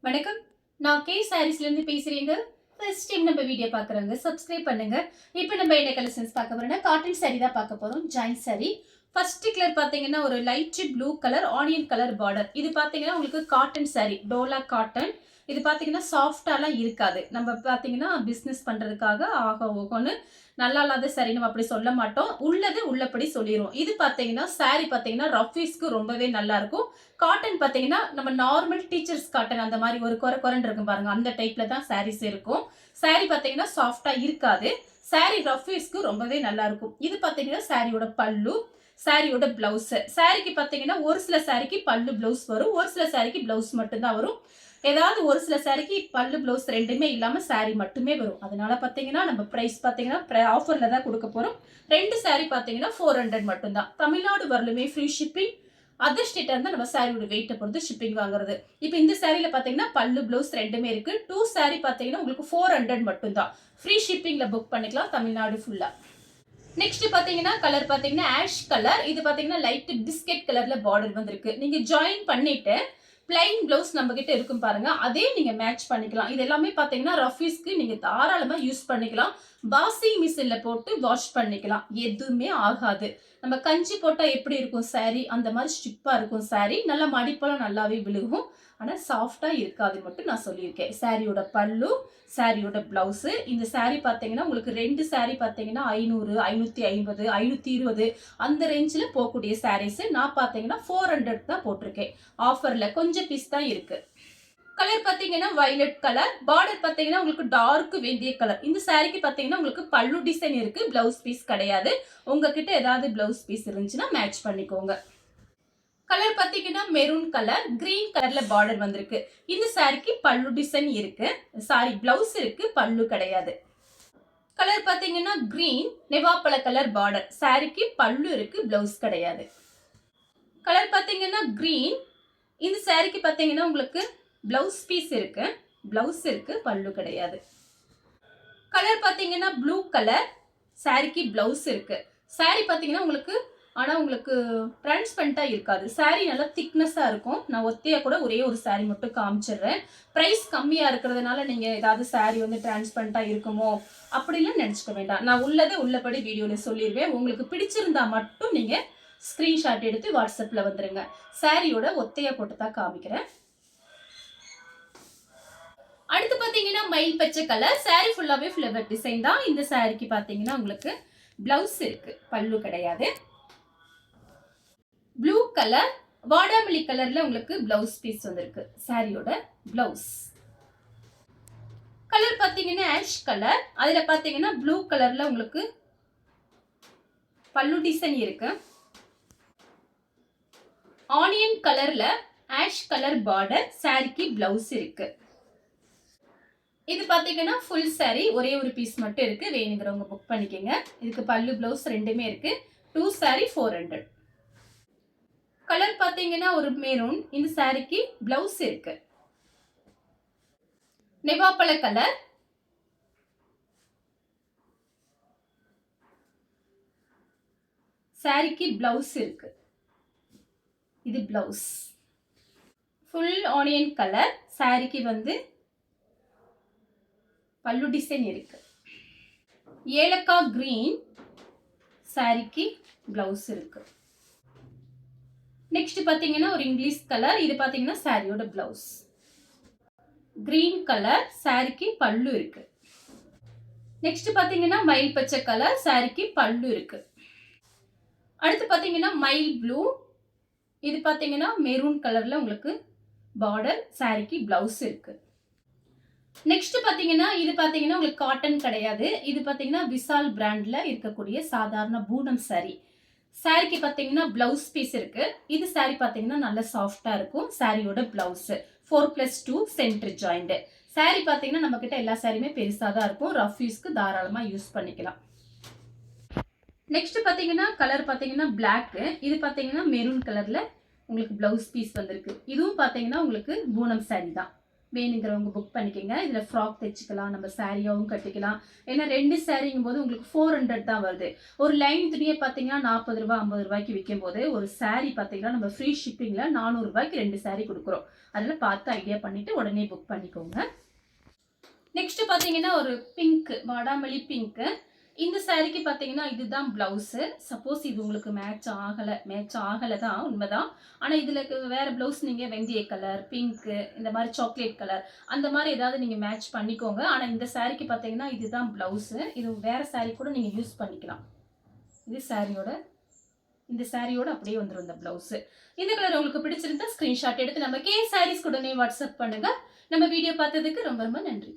வணக்கம். நான் கே சாரீஸ்ல இருந்து பேசுறேங்க. ஃபர்ஸ்ட் டைம் நம்ம வீடியோ பார்க்குறவங்க சப்ஸ்கிரைப் பண்ணுங்க. இப்போ நம்ம என்ன கலெக்ஷன்ஸ் பார்க்க போறோம்னா காட்டன் சாரி தான் பார்க்க போறோம். Join sorry. ஃபர்ஸ்ட் கலர் பார்த்தீங்கன்னா ஒரு light blue colour onion colour border. இது பார்த்தீங்கன்னா உங்களுக்கு காட்டன் சாரி டோலா காட்டன். இது பார்த்தீங்கன்னா சாஃப்டாலாம் இருக்காது. நம்ம பார்த்தீங்கன்னா பிஸ்னஸ் பண்றதுக்காக ஓகோன்னு நல்லா இல்லாத சாரி நம்ம அப்படி சொல்ல மாட்டோம். உள்ளது உள்ளபடி சொல்லிடுவோம். இது பார்த்தீங்கன்னா சாரி பார்த்தீங்கன்னா ரஃபீஸ்க்கு ரொம்பவே நல்லா இருக்கும். காட்டன் பார்த்தீங்கன்னா நம்ம நார்மல் டீச்சர்ஸ் காட்டன் அந்த மாதிரி ஒரு கொரன்னு இருக்கும் பாருங்க, அந்த டைப்ல தான் சாரீஸ் இருக்கும். சாரி பார்த்தீங்கன்னா சாஃப்டா இருக்காது. சாரி ரஃபீஸ்க்கு ரொம்பவே நல்லா இருக்கும். இது பார்த்தீங்கன்னா சாரியோட பல்லு, சாரியோட பிளவுஸ். சாரிக்கு பார்த்தீங்கன்னா ஒரு சில சாரிக்கு பல்லு பிளவுஸ் வரும், ஒரு சில சாரிக்கு பிளவுஸ் மட்டும்தான் வரும். ஏதாவது ஒரு சில சாரிக்கு பல்லு பிளவுஸ் ரெண்டுமே இல்லாம சாரி மட்டுமே வரும். அதனால பாத்தீங்கன்னா நம்ம பிரைஸ் பாத்தீங்கன்னா ஆஃபர்ல தான் கொடுக்க போறோம். ரெண்டு சாரி பாத்தீங்கன்னா 400 மட்டும்தான். தமிழ்நாடு வரலுமே ஃப்ரீ ஷிப்பிங். அதர் ஸ்டேட்டா இருந்தா நம்ம சாரியோட வெயிட்டை பொறுத்து ஷிப்பிங் வாங்குறது. இப்போ இந்த சாரியில பாத்தீங்கன்னா பல்லு பிளவுஸ் ரெண்டுமே இருக்கு. 2 சாரி பாத்தீங்கன்னா உங்களுக்கு 400 மட்டும்தான். ஃப்ரீ ஷிப்பிங்ல புக் பண்ணிக்கலாம் தமிழ்நாடு ஃபுல்லா. நெக்ஸ்ட் பாத்தீங்கன்னா கலர் பாத்தீங்கன்னா ஆஷ் கலர். இது பாத்தீங்கன்னா லைட் பிஸ்கெட் கலர்ல பார்டர் வந்திருக்கு. நீங்க ஜாயின் பண்ணிட்டு பிளைன் பிளவுஸ் நம்ம கிட்ட இருக்கும் பாருங்க, அதே நீங்க மேட்ச் பண்ணிக்கலாம். இது எல்லாமே பாத்தீங்கன்னா ரஃபீஸ்க்கு நீங்க தாராளமா யூஸ் பண்ணிக்கலாம். வாஷிங் மிஷின்ல போட்டு வாஷ் பண்ணிக்கலாம், எதுவுமே ஆகாது. நம்ம கஞ்சி போட்டா எப்படி இருக்கும் சாரி, அந்த மாதிரி ஸ்டிப்பா இருக்கும் சாரி. நல்லா மடிப்பெல்லாம் நல்லாவே விழுகும். ஆனா சாஃப்டா இருக்காது மட்டும் நான் சொல்லியிருக்கேன். சாரியோட பல்லு, சாரியோட பிளவுஸ். இந்த சாரி பாத்தீங்கன்னா உங்களுக்கு ரெண்டு சாரி பாத்தீங்கன்னா 500, 550, 520 அந்த ரேஞ்சில் போகக்கூடிய சாரீஸ். நான் பாத்தீங்கன்னா 400 தான் போட்டிருக்கேன். ஆஃபர்ல கொஞ்சம் பீஸ் தான் இருக்கு. கலர் பாத்தீங்கன்னா வயலட் கலர். பார்டர் பாத்தீங்கன்னா உங்களுக்கு டார்க் வெந்தய கலர். இந்த சாரிக்கு பாத்தீங்கன்னா உங்களுக்கு பல்லு டிசைன் இருக்கு, பிளவுஸ் பீஸ் கிடையாது. உங்ககிட்ட ஏதாவது பிளவுஸ் பீஸ் இருந்துச்சுன்னா மேட்ச் பண்ணிக்கோங்க. கலர் பாத்தீங்கன்னா மெரூன் கலர், கிரீன் கலர்ல பார்டர் வந்திருக்கு. இந்த சாரிக்கு பல்லு டிசைன் இருக்கு, சாரி பிளவுஸ் இருக்கு, பல்லு கிடையாது. கலர் பாத்தீங்கன்னா கிரீன் நெவாப்பழ கலர் பார்டர். சாரிக்கு பல்லு இருக்கு, பிளவுஸ் கிடையாது. கலர் பாத்தீங்கன்னா கிரீன். இந்த சாரிக்கு பாத்தீங்கன்னா உங்களுக்கு பிளவுஸ் பீஸ் இருக்கு, பிளவுஸ் இருக்கு, பல்லு கிடையாது. கலர் பாத்தீங்கன்னா ப்ளூ கலர். சாரிக்கு பிளவுஸ் இருக்கு. சாரி பாத்தீங்கன்னா உங்களுக்கு ஆனா உங்களுக்கு டிரான்ஸ்பரண்டா இருக்காது. சாரி நல்லா திக்னஸா இருக்கும். நான் ஒத்தையா கூட ஒரே ஒரு சாரி மட்டும் காமிச்சிடுறேன். பிரைஸ் கம்மியா இருக்கிறதுனால நீங்க ஏதாவது சாரி வந்து டிரான்ஸ்பரண்டா இருக்குமோ அப்படிலாம் நினைச்சுக்க வேண்டாம். நான் உள்ளதை உள்ளபடி வீடியோல சொல்லிடுவேன். உங்களுக்கு பிடிச்சிருந்தா மட்டும் நீங்க ஸ்கிரீன்ஷாட் எடுத்து வாட்ஸ்அப்ல வந்துருங்க. சாரியோட ஒத்தையா போட்டு தான் காமிக்கிறேன். அடுத்து பாத்தீங்கன்னா மயில் பச்சை கலர். சாரி ஃபுல்லாவே ஃபிளவர் டிசைன் தான். இந்த சாரிக்கு பாத்தீங்கன்னா உங்களுக்கு பிளவுஸ் இருக்கு, பல்லு கிடையாது. ப்ளூ கலர் வாடாமல்லி கலர்ல உங்களுக்கு பிளவுஸ் பீஸ் வந்திருக்கு, சாரியோட பிளவுஸ். கலர் பாத்தீங்கன்னா ஆஷ் கலர். அதுல பாத்தீங்கன்னா ப்ளூ கலர்ல உங்களுக்கு பல்லு டிசைன் இருக்கு. ஆனியன் கலர்ல ஆஷ் கலர் பார்டர். சாரிக்கு பிளவுஸ் இருக்கு. இது பாத்தீங்கன்னா ஃபுல் சாரி ஒரே ஒரு பீஸ் மட்டும் இருக்கு. வேணுங்கிறவங்க புக் பண்ணிக்கோங்க. இதுக்கு பல்லு பிளவுஸ் ரெண்டுமே இருக்கு. 2 சாரி 400. கலர் பாத்தீங்கன்னா ஒரு மெரூன். இந்த சாரிக்கு பிளவுஸ் இருக்கு. நெவாப்பழ கலர். சாரிக்கு பிளவுஸ் இருக்கு. இது பிளவுஸ். Full onion colour. சாரிக்கு வந்து பல்லு டிசைன் இருக்கு. ஏலக்காய் கிரீன். சாரிக்கு பிளவுஸ் இருக்கு. நெக்ஸ்ட் பாத்தீங்கன்னா ஒரு இங்கிலீஷ் கலர். இது பாத்தீங்கன்னா சாரியோட பிளவுஸ். Green colour. சாரிக்கு பல்லு இருக்கு. நெக்ஸ்ட் பாத்தீங்கன்னா மயில் பச்சை கலர். சாரிக்கு பல்லு இருக்கு. அடுத்து பாத்தீங்கன்னா மயில் ப்ளூ. இது பாத்தீங்கன்னா மெரூன் கலர்ல உங்களுக்கு பார்டர். சாரிக்கு பிளவுஸ் இருக்கு. நெக்ஸ்ட் பாத்தீங்கன்னா இது பாத்தீங்கன்னா உங்களுக்கு காட்டன் கிடையாது. இது பாத்தீங்கன்னா விசால் பிராண்ட்ல இருக்கக்கூடிய சாதாரண பூனம் சாரி. சாரிக்கு பாத்தீங்கன்னா பிளவுஸ் பீஸ் இருக்கு. இது சாரி பாத்தீங்கன்னா நல்ல சாஃப்டா இருக்கும். சாரியோட பிளவுஸ் 4+2 சென்டர் ஜாயிண்ட். சாரி பாத்தீங்கன்னா நம்ம கிட்ட எல்லா சாரியுமே பெருசா தான் இருக்கும். ரஃப் யூஸ்க்கு தாராளமா யூஸ் பண்ணிக்கலாம். நெக்ஸ்ட் பாத்தீங்கன்னா கலர் பாத்தீங்கன்னா பிளாக். இது பாத்தீங்கன்னா மெரூன் கலர்ல உங்களுக்கு பிளவுஸ் பீஸ் வந்திருக்கு. இதுவும் பாத்தீங்கன்னா உங்களுக்கு பூனம் சாரி தான். வேணுங்கிறவங்க புக் பண்ணிக்கோங்க. இதில் ஃப்ராக் தைச்சிக்கலாம், நம்ம சாரியாகவும் கட்டிக்கலாம். ஏன்னா 2 சாரிங்கும் போது உங்களுக்கு 400 தான் வருது. ஒரு லைன் துணியை பார்த்தீங்கன்னா ₹40 ₹50 விற்கும் போது ஒரு சாரி பார்த்தீங்கன்னா நம்ம ஃப்ரீ ஷிப்பிங்கில் ₹400 2 சாரி கொடுக்குறோம். அதில் பார்த்து ஐடியா பண்ணிவிட்டு உடனே புக் பண்ணிக்கோங்க. நெக்ஸ்ட் பார்த்தீங்கன்னா ஒரு பிங்க், வாடாமல்லி பிங்க்கு. இந்த சாரிக்கு பார்த்தீங்கன்னா இதுதான் ப்ளவுஸு. சப்போஸ் இது உங்களுக்கு மேட்ச் ஆகலை தான் உண்மைதான். ஆனால் இதில் வேறு ப்ளவுஸ் நீங்கள் வெந்தய கலர், பிங்க்கு, இந்த மாதிரி சாக்லேட் கலர் அந்த மாதிரி ஏதாவது நீங்கள் மேட்ச் பண்ணிக்கோங்க. ஆனால் இந்த சாரிக்கு பார்த்தீங்கன்னா இதுதான் ப்ளவுஸு. இது வேறு சாரி கூட நீங்கள் யூஸ் பண்ணிக்கலாம். இது இந்த சாரியோட அப்படியே வந்துடும் இந்த ப்ளவுஸு. இந்த கலர் உங்களுக்கு பிடிச்சிருந்தா ஸ்க்ரீன்ஷாட் எடுத்து நம்ம கே சாரீஸ் உடனே வாட்ஸ்அப் பண்ணுங்கள். நம்ம வீடியோ பார்த்ததுக்கு ரொம்ப ரொம்ப நன்றி.